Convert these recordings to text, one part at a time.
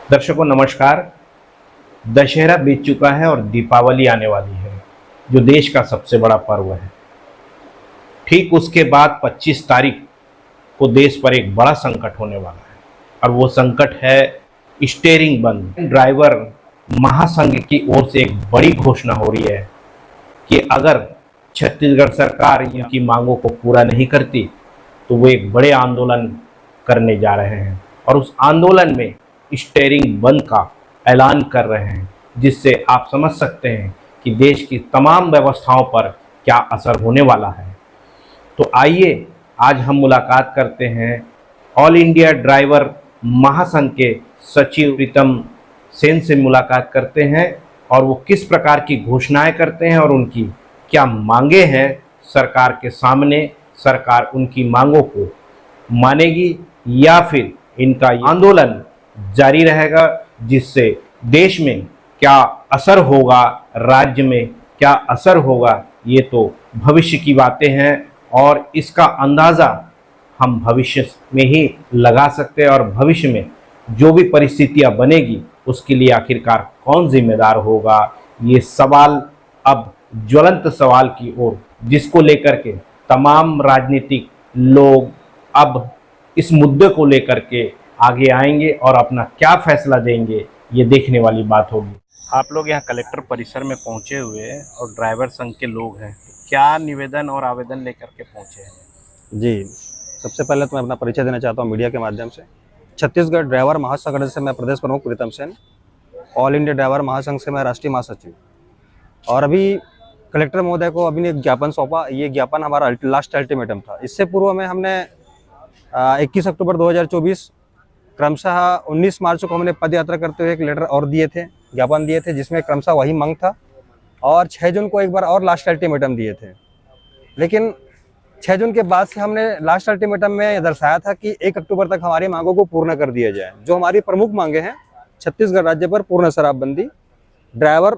दर्शकों नमस्कार। दशहरा बीत चुका है और दीपावली आने वाली है, जो देश का सबसे बड़ा पर्व है। ठीक उसके बाद 25 तारीख को देश पर एक बड़ा संकट होने वाला है, और वो संकट है स्टीयरिंग बंद। ड्राइवर महासंघ की ओर से एक बड़ी घोषणा हो रही है कि अगर छत्तीसगढ़ सरकार इनकी मांगों को पूरा नहीं करती तो वो एक बड़े आंदोलन करने जा रहे हैं, और उस आंदोलन में स्टीयरिंग बंद का ऐलान कर रहे हैं, जिससे आप समझ सकते हैं कि देश की तमाम व्यवस्थाओं पर क्या असर होने वाला है। तो आइए आज हम मुलाकात करते हैं ऑल इंडिया ड्राइवर महासंघ के सचिव प्रीतम सेन से मुलाकात करते हैं, और वो किस प्रकार की घोषणाएं करते हैं और उनकी क्या मांगे हैं सरकार के सामने। सरकार उनकी मांगों को मानेगी या फिर इनका आंदोलन जारी रहेगा, जिससे देश में क्या असर होगा, राज्य में क्या असर होगा, ये तो भविष्य की बातें हैं, और इसका अंदाज़ा हम भविष्य में ही लगा सकते हैं। और भविष्य में जो भी परिस्थितियां बनेगी उसके लिए आखिरकार कौन जिम्मेदार होगा, ये सवाल अब ज्वलंत सवाल की ओर, जिसको लेकर के तमाम राजनीतिक लोग अब इस मुद्दे को लेकर के आगे आएंगे और अपना क्या फैसला देंगे, ये देखने वाली बात होगी। आप लोग यहाँ कलेक्टर परिसर में पहुँचे हुए हैं और ड्राइवर संघ के लोग हैं, क्या निवेदन और आवेदन लेकर के पहुँचे हैं? जी, सबसे पहले तो मैं अपना परिचय देना चाहता हूँ मीडिया के माध्यम से। छत्तीसगढ़ ड्राइवर महासंघ से मैं प्रदेश प्रमुख प्रीतम सेन, ऑल इंडिया ड्राइवर महासंघ से मैं राष्ट्रीय महासचिव। और अभी कलेक्टर महोदय को अभी एक ज्ञापन सौंपा। ये ज्ञापन हमारा लास्ट अल्टीमेटम था। इससे पूर्व में हमने 21 अक्टूबर 2024 क्रमशः 19 मार्च को हमने पद यात्रा करते हुए एक लेटर और दिए थे, ज्ञापन दिए थे, जिसमें क्रमशः वही मांग था। और 6 जून को एक बार और लास्ट अल्टीमेटम दिए थे। लेकिन 6 जून के बाद से हमने लास्ट अल्टीमेटम में दर्शाया था कि 1 अक्टूबर तक हमारी मांगों को पूर्ण कर दिया जाए। जो हमारी प्रमुख मांगे हैं, छत्तीसगढ़ राज्य पर पूर्ण शराबबंदी, ड्राइवर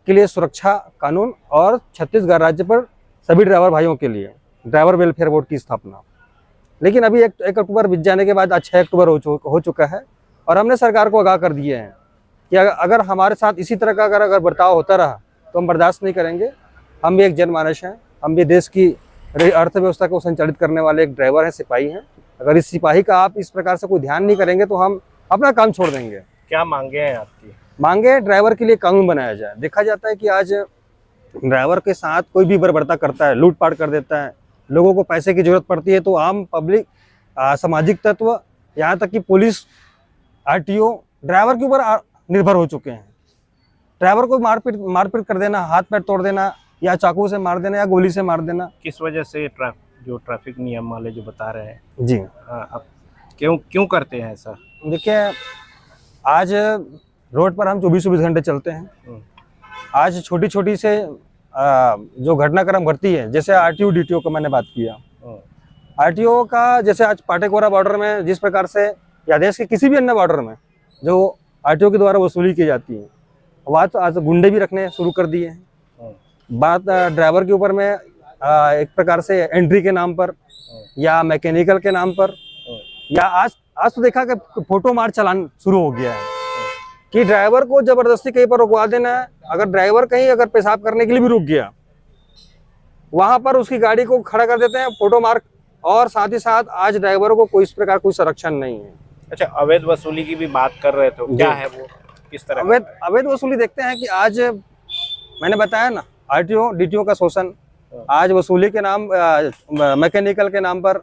के लिए सुरक्षा कानून, और छत्तीसगढ़ राज्य पर सभी ड्राइवर भाइयों के लिए ड्राइवर वेलफेयर बोर्ड की स्थापना। लेकिन अभी 1 अक्टूबर बीत जाने के बाद आज 6 अक्टूबर हो चुका है, और हमने सरकार को आगाह कर दिए हैं कि अगर हमारे साथ इसी तरह का अगर बर्ताव होता रहा तो हम बर्दाश्त नहीं करेंगे। हम भी एक जनमानस हैं, हम भी देश की अर्थव्यवस्था को संचालित करने वाले एक ड्राइवर हैं, सिपाही हैं। अगर इस सिपाही का आप इस प्रकार से कोई ध्यान नहीं करेंगे तो हम अपना काम छोड़ देंगे। क्या मांगे हैं आपकी? मांगे ड्राइवर के लिए कानून बनाया जाए। देखा जाता है कि आज ड्राइवर के साथ कोई भी बर्बरता करता है, लूटपाट कर देता है, लोगों को पैसे की जरूरत पड़ती है तो आम पब्लिक, सामाजिक तत्व, यहाँ तक कि पुलिस, आरटीओ ड्राइवर के ऊपर निर्भर हो चुके हैं। ड्राइवर को मारपीट कर देना, हाथ पैर तोड़ देना, या चाकू से मार देना, या गोली से मार देना। किस वजह से जो ट्रैफिक नियम वाले जो बता रहे हैं जी, अब क्यों करते हैं ऐसा? देखिए, आज रोड पर हम 24 घंटे चलते हैं। आज छोटी छोटी से जो घटनाक्रम घटती है, जैसे आरटीओ डीटीओ का मैंने बात किया। आरटीओ का जैसे आज पाटेकोरा बॉर्डर में जिस प्रकार से, या देश के किसी भी अन्य बॉर्डर में जो आरटीओ के द्वारा वसूली की जाती है, वहाँ तो आज गुंडे भी रखने शुरू कर दिए हैं। बात ड्राइवर के ऊपर में एक प्रकार से एंट्री के नाम पर, या मैकेनिकल के नाम पर, या आज तो देखा कि फोटो मार चलान शुरू हो गया है कि ड्राइवर को जबरदस्ती कहीं पर रुकवा देना है। अगर ड्राइवर कहीं अगर पेशाब करने के लिए भी रुक गया, वहां पर उसकी गाड़ी को खड़ा कर देते हैं, फोटो मार। और साथ ही साथ आज ड्राइवरों को कोई इस प्रकार कोई संरक्षण नहीं है। अच्छा, अवैध वसूली की भी बात कर रहे थे, क्या है वो, किस तरह? अवैध वसूली देखते हैं कि आज मैंने बताया ना, आरटीओ डीटीओ का शोषण, आज वसूली के नाम, मैकेनिकल के नाम पर,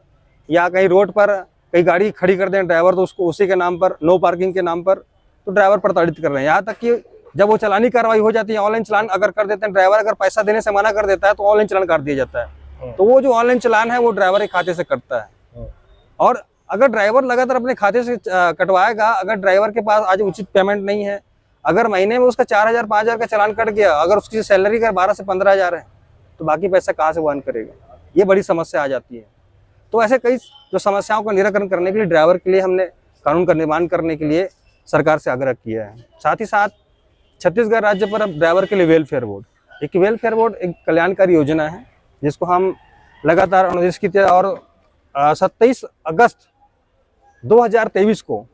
या कहीं रोड पर कहीं गाड़ी खड़ी कर दें ड्राइवर तो उसको उसी के नाम पर, नो पार्किंग के नाम पर, तो ड्राइवर प्रताड़ित कर रहे हैं। यहाँ तक कि जब वो चालानी कार्रवाई हो जाती है, ऑनलाइन चालान अगर कर देते हैं, ड्राइवर अगर पैसा देने से मना कर देता है तो ऑनलाइन चालान काट दिया जाता है। तो वो जो ऑनलाइन चालान है वो ड्राइवर के खाते से कटता है। और अगर ड्राइवर लगातार अपने खाते से कटवाएगा, अगर ड्राइवर के पास आज उचित पेमेंट नहीं है, अगर महीने में उसका 4000 5000 का चालान कट गया, अगर उसकी सैलरी का 12 से 15 है, तो बाकी पैसा कहाँ से वहन करेगा? ये बड़ी समस्या आ जाती है। तो ऐसे कई जो समस्याओं का निराकरण करने के लिए ड्राइवर के लिए हमने कानून का निर्माण करने के लिए सरकार से आग्रह किया है। साथ ही साथ छत्तीसगढ़ राज्य पर अब ड्राइवर के लिए वेलफेयर बोर्ड, एक वेलफेयर बोर्ड एक कल्याणकारी योजना है, जिसको हम लगातार अनुदेश की, और 27 अगस्त 2023 को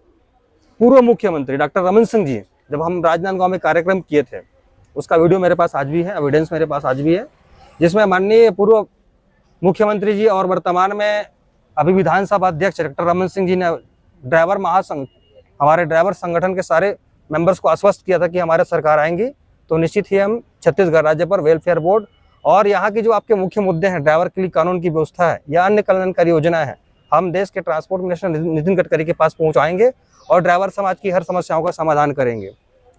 पूर्व मुख्यमंत्री डॉक्टर रमन सिंह जी, जब हम राजनांदगांव में कार्यक्रम किए थे, उसका वीडियो मेरे पास आज भी है, एविडेंस मेरे पास आज भी है, जिसमें माननीय पूर्व मुख्यमंत्री जी और वर्तमान में अभी विधानसभा अध्यक्ष डॉक्टर रमन सिंह जी ने ड्राइवर महासंघ, हमारे ड्राइवर संगठन के सारे मेंबर्स को आश्वस्त किया था कि हमारे सरकार आएंगी तो निश्चित ही हम छत्तीसगढ़ राज्य पर वेलफेयर बोर्ड और यहाँ की जो आपके मुख्य मुद्दे हैं, ड्राइवर के लिए कानून की व्यवस्था है या अन्य कल्याणकारी योजना है, हम देश के ट्रांसपोर्ट मिनिस्टर नितिन गडकरी के पास पहुँचाएंगे और ड्राइवर समाज की हर समस्याओं का समाधान करेंगे।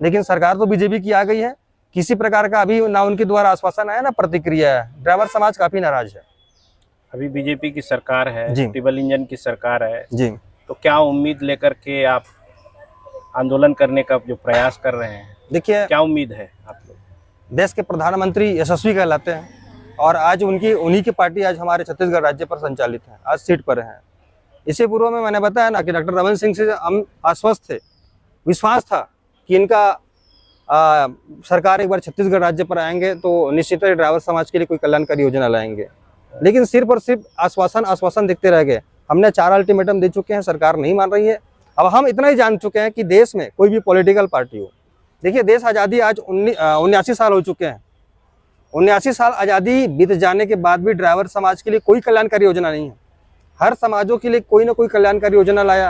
लेकिन सरकार तो बीजेपी की आ गई है, किसी प्रकार का अभी ना उनके द्वारा आश्वासन आया ना प्रतिक्रिया है। ड्राइवर समाज काफी नाराज है। अभी बीजेपी की सरकार है, जी। ट्रिपल इंजन की सरकार है जी, तो क्या उम्मीद लेकर के आप आंदोलन करने का जो प्रयास कर रहे हैं, देखिए क्या उम्मीद है आप लोग? देश के प्रधानमंत्री यशस्वी कहलाते हैं और आज उन्हीं की पार्टी आज हमारे छत्तीसगढ़ राज्य पर संचालित है, आज सीट पर है। इससे पूर्व में मैंने बताया ना कि डॉक्टर रमन सिंह से हम आश्वस्त थे, विश्वास था कि इनका सरकार एक बार छत्तीसगढ़ राज्य पर आएंगे तो निश्चित ही ड्राइवर समाज के लिए कोई कल्याणकारी योजना लाएंगे। लेकिन सिर्फ और सिर्फ आश्वासन दिखते रह गए। हमने 4 अल्टीमेटम दे चुके हैं, सरकार नहीं मान रही है। अब हम इतना ही जान चुके हैं कि देश में कोई भी पॉलिटिकल पार्टी हो, देखिए देश आज़ादी आज 79 साल हो चुके हैं। 79 साल आज़ादी बीत जाने के बाद भी ड्राइवर समाज के लिए कोई कल्याणकारी योजना नहीं है। हर समाजों के लिए कोई ना कोई कल्याणकारी योजना लाया,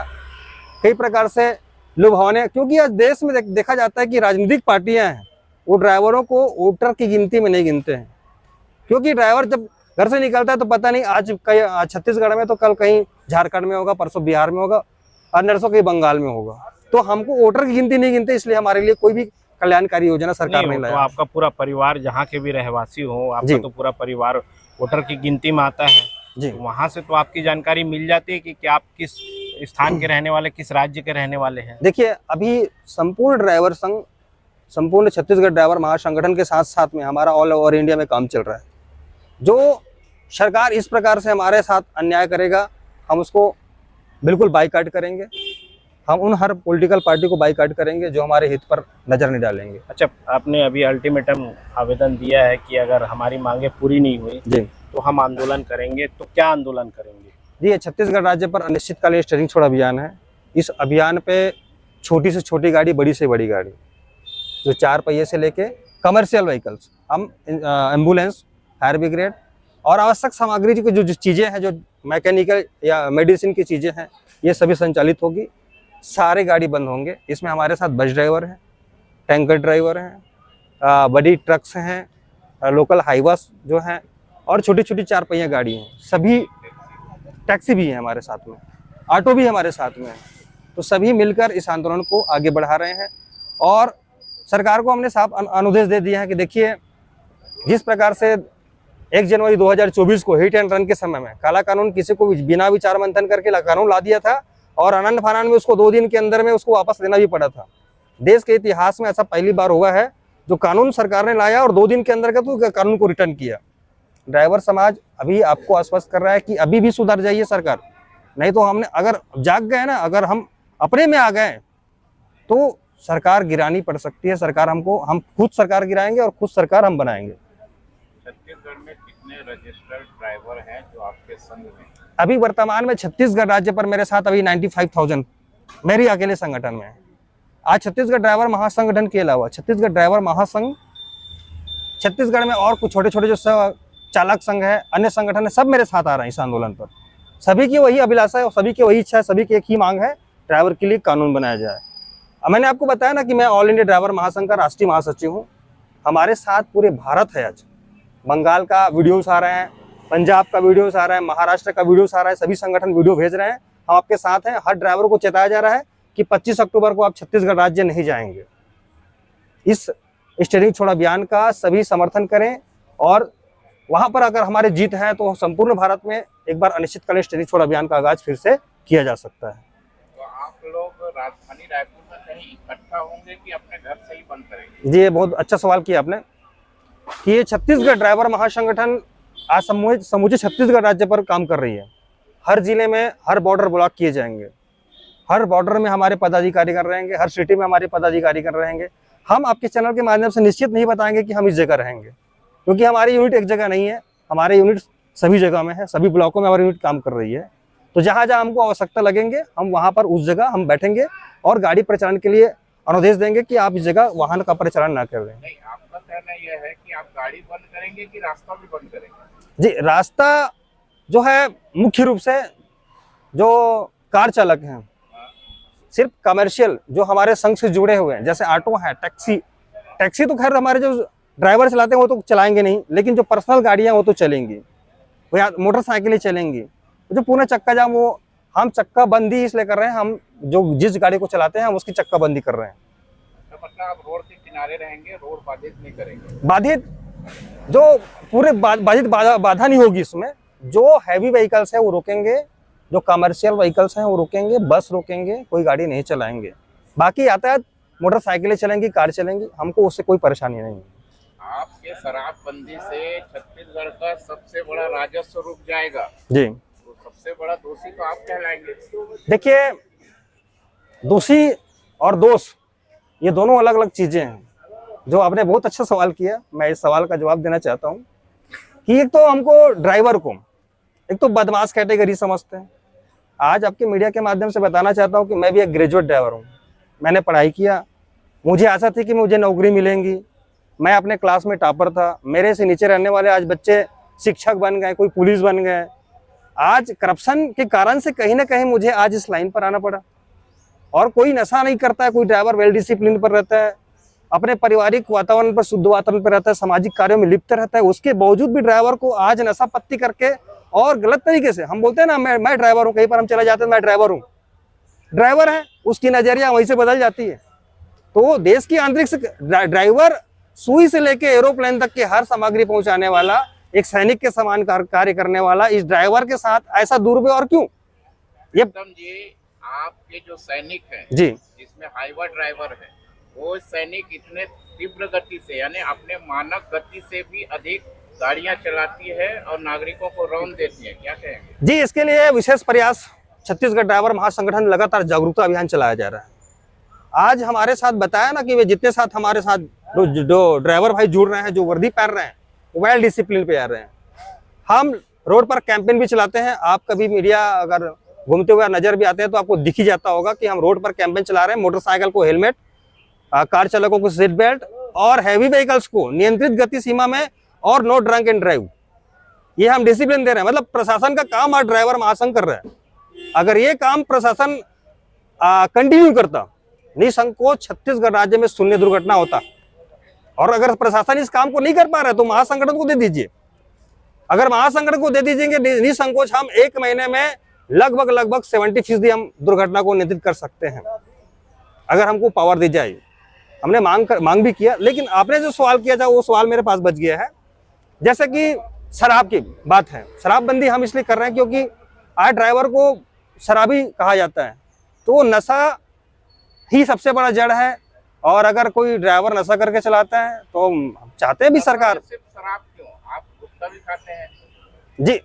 कई प्रकार से लुभावने, क्योंकि आज देश में देखा जाता है कि राजनीतिक पार्टियां हैं वो ड्राइवरों को वोटर की गिनती में नहीं गिनते हैं। क्योंकि ड्राइवर जब घर से निकलता है तो पता नहीं आज कहीं छत्तीसगढ़ में तो कल कहीं झारखंड में होगा, परसों बिहार में होगा और नरसों कहीं बंगाल में होगा। तो हमको वोटर की गिनती नहीं गिनते, इसलिए हमारे लिए कोई भी कल्याणकारी योजना सरकार नहीं लाया। तो आपका पूरा परिवार जहाँ के भी रहवासी हो, आपका तो पूरा परिवार वोटर की गिनती में आता है जी। तो वहाँ से तो आपकी जानकारी मिल जाती है कि आप किस स्थान के रहने वाले, किस राज्य के रहने वाले हैं। देखिए अभी संपूर्ण ड्राइवर संघ, संपूर्ण छत्तीसगढ़ ड्राइवर महासंगठन के साथ साथ में हमारा ऑल ओवर इंडिया में काम चल रहा है। जो सरकार इस प्रकार से हमारे साथ अन्याय करेगा हम उसको बिल्कुल बाइकाट करेंगे। हम उन हर पॉलिटिकल पार्टी को बाइकाट करेंगे जो हमारे हित पर नजर नहीं डालेंगे। अच्छा, आपने अभी अल्टीमेटम आवेदन दिया है कि अगर हमारी मांगे पूरी नहीं हुई जी तो हम आंदोलन करेंगे, तो क्या आंदोलन करेंगे? जी, छत्तीसगढ़ राज्य पर अनिश्चितकालीन स्टीयरिंग छोड़ अभियान है। इस अभियान पे छोटी से छोटी गाड़ी, बड़ी से बड़ी गाड़ी, जो 4 पहिए से लेके कमर्शियल व्हीकल्स, हम एम्बुलेंस, फायर ब्रिगेड और आवश्यक सामग्री की जो चीज़ें हैं, जो मैकेनिकल या मेडिसिन की चीज़ें हैं, ये सभी संचालित होगी। सारे गाड़ी बंद होंगे। इसमें हमारे साथ बस ड्राइवर हैं, टैंकर ड्राइवर हैं, बड़ी ट्रक्स हैं, लोकल हाईवास जो हैं और छोटी छोटी 4 पहिया गाड़ी हैं, सभी टैक्सी भी है हमारे साथ में, ऑटो भी हमारे साथ में है। तो सभी मिलकर इस आंदोलन को आगे बढ़ा रहे हैं और सरकार को हमने साफ अनुदेश दे दिया है कि देखिए जिस प्रकार से 1 जनवरी 2024 को हिट एंड रन के समय में काला कानून किसी को बिना विचार मंथन करके कानून ला दिया था और अनंत फानन में उसको 2 दिन के अंदर में उसको वापस लेना भी पड़ा था। देश के इतिहास में ऐसा पहली बार हुआ है जो कानून सरकार ने लाया और 2 दिन के अंदर का तो कानून को रिटर्न किया। ड्राइवर समाज अभी आपको आश्वस्त कर रहा है कि अभी भी सुधर जाइए सरकार, नहीं तो हमने अगर जाग गए ना, अगर हम अपने में आ गए तो सरकार गिरानी पड़ सकती है। हम खुद सरकार गिराएंगे और खुद सरकार हम बनाएंगे। छत्तीसगढ़ में कितने रजिस्टर्ड ड्राइवर हैं जो आपके संघ में? अभी वर्तमान में छत्तीसगढ़ राज्य पर मेरे साथ अभी 95,000 मेरी अकेले संगठन में है। आज छत्तीसगढ़ ड्राइवर महासंगठन के अलावा छत्तीसगढ़ ड्राइवर महासंघ, छत्तीसगढ़ में और कुछ छोटे छोटे जो चालक संघ है, अन्य संगठन है, सब मेरे साथ आ रहे हैं इस आंदोलन पर। सभी की वही अभिलाषा है और सभी की वही इच्छा है, सभी की एक ही मांग है, ड्राइवर के लिए कानून बनाया जाए। अब मैंने आपको बताया ना कि मैं ऑल इंडिया ड्राइवर महासंघ का राष्ट्रीय महासचिव हूँ। हमारे साथ पूरे भारत है। आज बंगाल का वीडियोस आ रहे हैं, पंजाब का वीडियोस आ रहा है, महाराष्ट्र का वीडियोस आ रहा है, सभी संगठन वीडियो भेज रहे हैं। हम आपके साथ हैं। हर ड्राइवर को चेताया जा रहा है कि 25 अक्टूबर को आप छत्तीसगढ़ राज्य नहीं जाएंगे। इस स्टीयरिंग छोड़ अभियान का सभी समर्थन करें और वहां पर अगर हमारे जीत है तो संपूर्ण भारत में एक बार अनिश्चितकालीन स्टीयरिंग छोड़ अभियान का आगाज फिर से किया जा सकता है। तो आप लोग राजधानी रायपुर में कहीं इकट्ठा होंगे कि अपने घर से ही बंद करेंगे? जी, ये बहुत अच्छा सवाल किया आपने कि ये छत्तीसगढ़ ड्राइवर महासंगठन आज समूचे छत्तीसगढ़ राज्य पर काम कर रही है। हर जिले में हर बॉर्डर ब्लॉक किए जाएंगे, हर बॉर्डर में हमारे पदाधिकारी कर रहेंगे, हर सिटी में हमारे पदाधिकारी कर रहेंगे। हम आपके चैनल के माध्यम से निश्चित नहीं बताएंगे कि हम इस जगह रहेंगे, क्योंकि हमारी यूनिट एक जगह नहीं है, हमारे यूनिट सभी जगह में है, सभी ब्लॉकों में हमारी यूनिट काम कर रही है। तो जहां जहां हमको आवश्यकता लगेंगे हम वहां पर उस जगह हम बैठेंगे और गाड़ी परिचालन के लिए अनुदेश देंगे कि आप इस जगह वाहन का परिचालन ना करें। नहीं, आपका कहना यह है कि आप गाड़ी बंद करेंगे कि रास्ता भी बंद करेंगे? जी, रास्ता जो है मुख्य रूप से जो कार चालक हैं, सिर्फ कमर्शियल जो हमारे संघ से जुड़े हुए हैं, जैसे ऑटो है, टैक्सी तो खैर हमारे जो ड्राइवर चलाते हैं वो तो चलाएंगे नहीं, लेकिन जो पर्सनल गाड़ियां वो तो चलेंगी, वो या मोटरसाइकिलें चलेंगी। जो पूरा चक्का जाम, वो हम चक्का बंदी इसलिए कर रहे हैं, हम जो जिस गाड़ी को चलाते हैं हम उसकी चक्का बंदी कर रहे हैं। तो मतलब आप रोड के किनारे रहेंगे, रोड बाधित नहीं करेंगे? बाधित जो पूरे बाधित बाधा नहीं होगी इसमें। जो हैवी व्हीकल्स है वो रोकेंगे, जो कमर्शियल व्हीकल्स हैं वो रोकेंगे, बस रोकेंगे, कोई गाड़ी नहीं चलाएंगे। बाकी यातायात मोटरसाइकिलें चलेंगी, कार चलेंगी, हमको उससे कोई परेशानी नहीं है। आपके शराबबंदी से छत्तीसगढ़ का सबसे बड़ा राजस्व रुक जाएगा जी, तो सबसे बड़ा दोषी तो आप कहलाएंगे। देखिए, दोषी और दोष ये दोनों अलग अलग चीजें हैं। जो आपने बहुत अच्छा सवाल किया, मैं इस सवाल का जवाब देना चाहता हूँ कि एक तो हमको ड्राइवर को एक तो बदमाश कैटेगरी समझते हैं। आज आपके मीडिया के माध्यम से बताना चाहता हूँ कि मैं भी एक ग्रेजुएट ड्राइवर हूँ। मैंने पढ़ाई किया, मुझे आशा थी कि मुझे नौकरी मिलेंगी। मैं अपने क्लास में टॉपर था, मेरे से नीचे रहने वाले आज बच्चे शिक्षक बन गए, कोई पुलिस बन गए। आज करप्शन के कारण से कहीं ना कहीं मुझे आज इस लाइन पर आना पड़ा। और कोई नशा नहीं करता है, कोई ड्राइवर वेल डिसिप्लिन पर रहता है, अपने पारिवारिक वातावरण पर, शुद्ध वातावरण पर रहता है, सामाजिक कार्यों में लिप्त रहता है। उसके बावजूद भी ड्राइवर को आज नशा पत्ती करके और गलत तरीके से, हम बोलते हैं ना मैं ड्राइवर हूँ, कहीं पर हम चले जाते हैं मैं ड्राइवर हूँ, ड्राइवर है, उसकी नजरिया वहीं से बदल जाती है। तो देश की आंतरिक ड्राइवर सुई से लेके एरोप्लेन तक के हर सामग्री पहुंचाने वाला, एक सैनिक के समान कार्य करने वाला इस ड्राइवर के साथ ऐसा दुर्व्यवहार क्यों? ये जी, आपके जो सैनिक हैं जी, जिसमें हाईवा ड्राइवर है, वो सैनिक इतने तीव्र गति से यानी अपने मानक गति से भी अधिक गाड़ियां चलाती है और नागरिकों को रौंद देती है, क्या कहेंगे? जी, इसके लिए विशेष प्रयास छत्तीसगढ़ ड्राइवर महासंगठन लगातार जागरूकता अभियान चलाया जा रहा है। आज हमारे साथ बताया ना कि वे जितने साथ हमारे साथ जो ड्राइवर भाई जुड़ रहे हैं, जो वर्दी पहन रहे हैं, वो वेल डिसिप्लिन पे आ रहे हैं। हम रोड पर कैंपेन भी चलाते हैं। आप कभी मीडिया अगर घूमते हुए नजर भी आते हैं तो आपको दिख ही जाता होगा कि हम रोड पर कैंपेन चला रहे हैं। मोटरसाइकिल को हेलमेट, कार चालकों को सीट बेल्ट और हैवी व्हीकल्स को नियंत्रित गति सीमा में और नो ड्रंक एंड ड्राइव, ये हम डिसिप्लिन दे रहे हैं। मतलब प्रशासन का काम आज ड्राइवर महासंघ कर रहा है। अगर ये काम प्रशासन कंटिन्यू करता, निसंकोच छत्तीसगढ़ राज्य में शून्य दुर्घटना होता। और अगर प्रशासन इस काम को नहीं कर पा रहा है तो महासंगठन को दे दीजिए। अगर महासंगठन को दे दीजिएंगे निसंकोच, हम एक महीने में लगभग 70% हम दुर्घटना को नियंत्रित कर सकते हैं, अगर हमको पावर दी जाए। हमने मांग भी किया, लेकिन आपने जो सवाल किया था वो सवाल मेरे पास बच गया है। जैसे कि शराब की बात है, शराबबंदी हम इसलिए कर रहे हैं क्योंकि आज ड्राइवर को शराबी कहा जाता है, तो नशा ही सबसे बड़ा जड़ है। और अगर कोई ड्राइवर नशा करके चलाता है तो हम चाहते हैं भी सरकार। सिर्फ शराब क्यों, आप गुटखा भी खाते हैं? जी,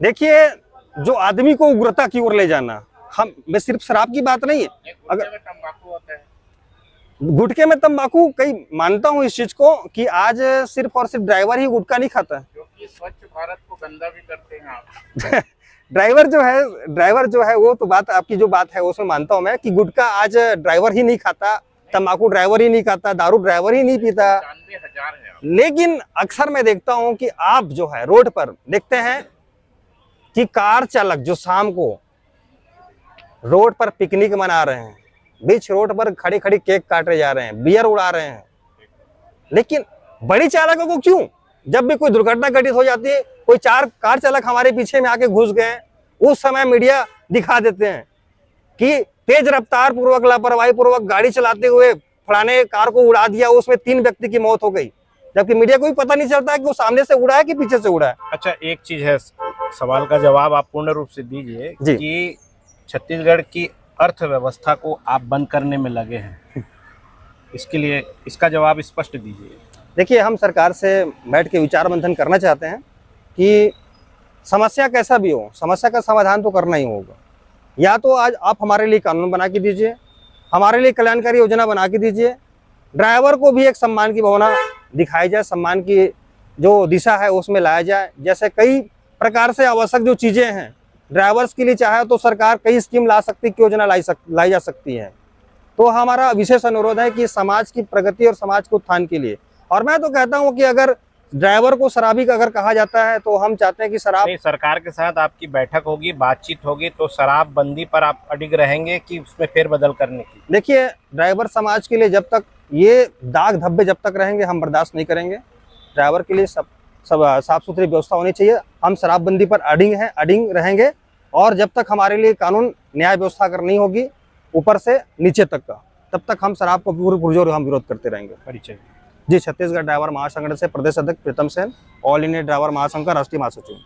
देखिए, जो आदमी को उग्रता की ओर ले जाना, हम में सिर्फ शराब की बात नहीं है। अगर में तंबाकू होता है, गुटखे में तंबाकू, कई मानता हूँ इस चीज को कि आज सिर्फ और सिर्फ ड्राइवर ही गुटखा नहीं खाता है, क्योंकि स्वच्छ भारत को गंदा भी करते हैं आप। ड्राइवर जो है वो तो बात आपकी जो बात है उसमें मानता हूं मैं कि गुटखा आज ड्राइवर ही नहीं खाता, तंबाकू ड्राइवर ही नहीं खाता, दारू ड्राइवर ही नहीं पीता। 95,000 है। लेकिन अक्सर मैं देखता हूं कि आप जो है रोड पर देखते हैं कि कार चालक जो शाम को रोड पर पिकनिक मना रहे हैं, बीच रोड पर खड़ी खड़ी केक काटे जा रहे हैं, बियर उड़ा रहे हैं। लेकिन बड़ी चालकों को क्यों, जब भी कोई दुर्घटना घटित हो जाती है, कोई 4 कार चालक हमारे पीछे में आके घुस गए, उस समय मीडिया दिखा देते हैं कि तेज रफ्तार पूर्वक, लापरवाही पूर्वक गाड़ी चलाते हुए फलाने कार को उड़ा दिया, उसमें 3 व्यक्ति की मौत हो गई। जबकि मीडिया को भी पता नहीं चलता है कि वो सामने से उड़ा है कि पीछे से उड़ा है। अच्छा, एक चीज है, सवाल का जवाब आप पूर्ण रूप से दीजिए कि छत्तीसगढ़ की अर्थव्यवस्था को आप बंद करने में लगे हैं, इसके लिए इसका जवाब स्पष्ट दीजिए। देखिए, हम सरकार से बैठ के विचार मंथन करना चाहते हैं कि समस्या कैसा भी हो, समस्या का समाधान तो करना ही होगा। या तो आज आप हमारे लिए कानून बना के दीजिए, हमारे लिए कल्याणकारी योजना बना के दीजिए, ड्राइवर को भी एक सम्मान की भावना दिखाई जाए, सम्मान की जो दिशा है उसमें लाया जाए। जैसे कई प्रकार से आवश्यक जो चीज़ें हैं ड्राइवर्स के लिए चाहे तो सरकार कई स्कीम ला सकती, योजना लाई जा सकती है। तो हमारा विशेष अनुरोध है कि समाज की प्रगति और समाज के उत्थान के लिए, और मैं तो कहता हूं कि अगर ड्राइवर को शराबी का अगर कहा जाता है तो हम चाहते हैं कि शराब, नहीं, सरकार के साथ आपकी बैठक होगी, बातचीत होगी, तो शराब बंदी पर आप अडिग रहेंगे कि उसमें फेरबदल करने की? देखिए ड्राइवर समाज के लिए जब तक ये दाग धब्बे जब तक रहेंगे हम बर्दाश्त नहीं करेंगे। ड्राइवर के लिए सब साफ सुथरी व्यवस्था होनी चाहिए। हम शराबबंदी पर अडिग रहेंगे, और जब तक हमारे लिए कानून न्याय व्यवस्था अगर नहीं होगी ऊपर से नीचे तक का, तब तक हम शराब को पूरे पुरजोर हम विरोध करते रहेंगे। परिचय जी, छत्तीसगढ़ ड्राइवर महासंगठन से प्रदेश अध्यक्ष प्रीतम सेन, ऑल इंडिया ड्राइवर महासंघ का राष्ट्रीय महासचिव।